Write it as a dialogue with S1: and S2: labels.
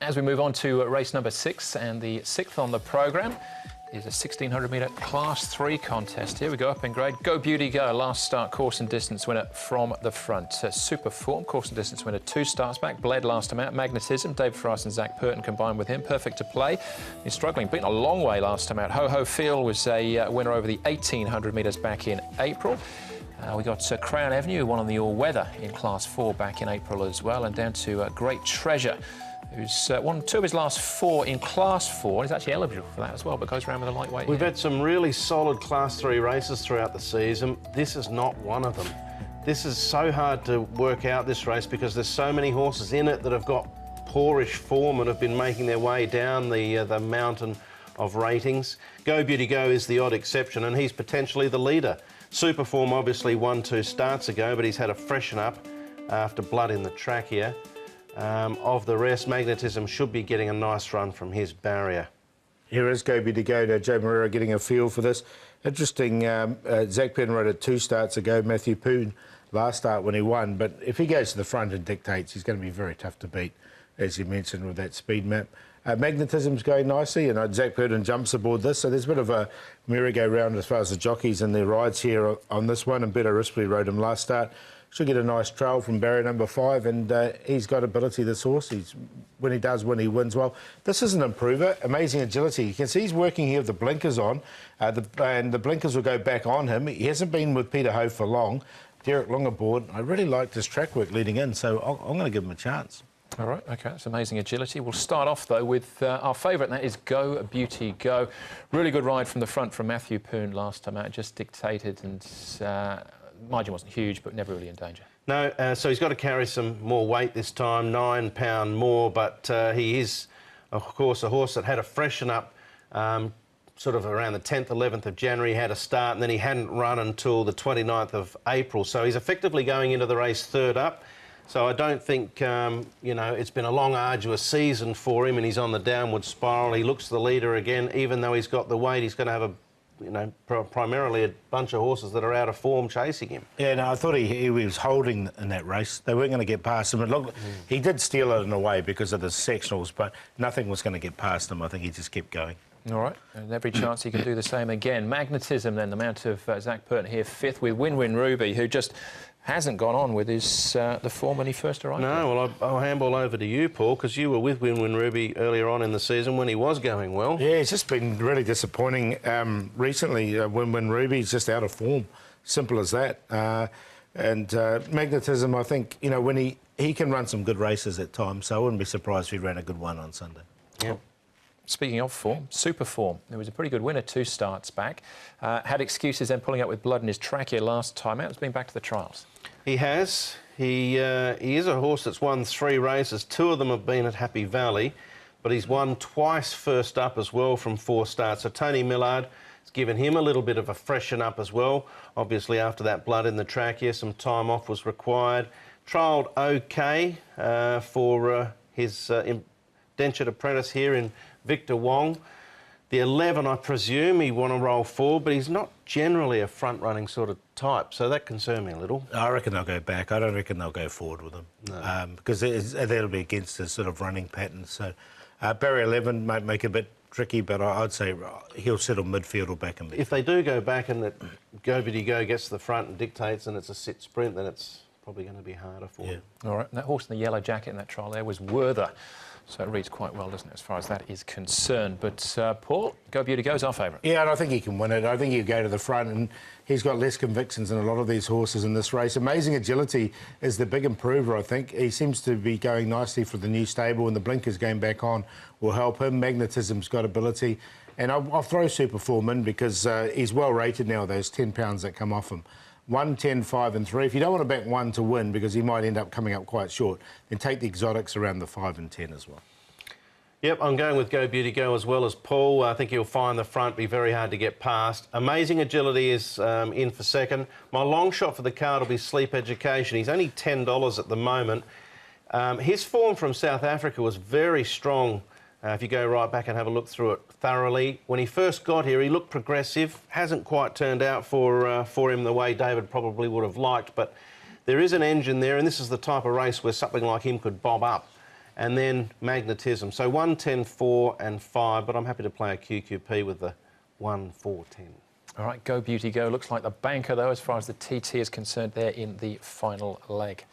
S1: As we move on to race number 6, and the 6th on the programme is a 1600-metre Class 3 contest. Here we go, up in grade. Go Beauty Go, last start course and distance winner from the front. Super Form, course and distance winner 2 starts back. Bled last time out. Magnetism, David Fries and Zach Purton combined with him. Perfect to play. He's struggling, beaten a long way last time out. Ho Ho Feel was a winner over the 1800 metres back in April. We got Crown Avenue, who won on the all-weather in Class 4 back in April as well, and down to Great Treasure, who's won 2 of his last 4 in Class 4. He's actually eligible for that as well, but goes around with a lightweight.
S2: We've had some really solid Class 3 races throughout the season. This is not one of them. This is so hard to work out, this race, because there's so many horses in it that have got poorish form and have been making their way down the mountain of ratings. Go Beauty Go is the odd exception, and he's potentially the leader. Super Form obviously won 2 starts ago, but he's had a freshen up after blood in the trachea. Of the rest, Magnetism should be getting a nice run from his barrier.
S3: Here is Go Beauty Go. Now, Joe Moreira getting a feel for this. Interesting, Zach Purton rode it 2 starts ago. Matthew Poon last start when he won. But if he goes to the front and dictates, he's going to be very tough to beat, as you mentioned, with that speed map. Magnetism's going nicely, and Zach Purton jumps aboard this, so there's a bit of a merry-go-round as far as the jockeys and their rides here on this one, and Responsibly rode him last start. Should get a nice trail from barrier number 5, and he's got ability, this horse. When he does win, he wins well. This is an improver, amazing agility. You can see he's working here with the blinkers on, and the blinkers will go back on him. He hasn't been with Peter Ho for long. Derek Long aboard. I really liked his track work leading in, so I'm going to give him a chance.
S1: All right, OK, that's amazing agility. We'll start off, though, with our favourite, and that is Go Beauty Go. Really good ride from the front from Matthew Poon last time out. Just dictated, and margin wasn't huge, but never really in danger.
S2: No, so he's got to carry some more weight this time, 9 pound more, but he is, of course, a horse that had a freshen up sort of around the 10th, 11th of January, had a start, and then he hadn't run until the 29th of April. So he's effectively going into the race 3rd up. So I don't think, you know, it's been a long, arduous season for him, and he's on the downward spiral. He looks the leader again. Even though he's got the weight, he's going to have a, you know, primarily a bunch of horses that are out of form chasing him. Yeah,
S3: no, I thought he was holding in that race. They weren't going to get past him. He did steal it in a way because of the sectionals, but nothing was going to get past him. I think he just kept going.
S1: All right, and every chance he can do the same again. Magnetism, then, the mount of Zach Purton here, 5th, with Win-Win Ruby, who just hasn't gone on with his the form when he first arrived.
S2: No, well, I'll handball over to you, Paul, because you were with Win-Win Ruby earlier on in the season when he was going well.
S3: Yeah, it's just been really disappointing recently. Win-Win Ruby's just out of form, simple as that. Magnetism, I think, you know, when he can run some good races at times, so I wouldn't be surprised if he ran a good one on Sunday.
S2: Yep.
S1: Speaking of form, Super Form. There was a pretty good winner 2 starts back. Had excuses then pulling up with blood in his trachea last time out. He's been back to the trials.
S2: He has. He is a horse that's won 3 races. 2 of them have been at Happy Valley, but he's won twice 1st up as well from 4 starts. So Tony Millard has given him a little bit of a freshen up as well. Obviously, after that blood in the trachea, some time off was required. Trialled OK for his indentured apprentice here in Victor Wong. The 11, I presume, he want to roll forward, but he's not generally a front-running sort of type, so that concerned me a little.
S3: I reckon they'll go back. I don't reckon they'll go forward with him. No. Because that'll be against his sort of running pattern. So barrier 11 might make it a bit tricky, but I'd say he'll settle midfield or back and midfield.
S2: If they do go back and Go Beauty Go gets to the front and dictates and it's a sit sprint, then it's probably going to be harder for him.
S1: All right, and that horse in the yellow jacket in that trial there was Werther. So it reads quite well, doesn't it, as far as that is concerned. But, Paul, Go Beauty Go is our favourite.
S3: Yeah, and I think he can win it. I think he'll go to the front, and he's got less convictions than a lot of these horses in this race. Amazing agility is the big improver, I think. He seems to be going nicely for the new stable, and the blinkers going back on will help him. Magnetism's got ability. And I'll throw Super Form in because he's well rated now, those 10 pounds that come off him. 1, 10, 5 and 3. If you don't want to back 1 to win because he might end up coming up quite short, then take the exotics around the 5 and 10 as well.
S2: Yep, I'm going with Go Beauty Go as well as Paul. I think he'll find the front be very hard to get past. Amazing Agility is in for 2nd. My long shot for the card will be Sleep Education. He's only $10 at the moment. His form from South Africa was very strong. If you go right back and have a look through it thoroughly. When he first got here, he looked progressive. Hasn't quite turned out for him the way David probably would have liked, but there is an engine there, and this is the type of race where something like him could bob up. and then Magnetism. So 1, 10, 4 and 5, but I'm happy to play a QQP with the 1, 4, 10.
S1: All right, Go Beauty Go. Looks like the banker, though, as far as the TT is concerned there in the final leg.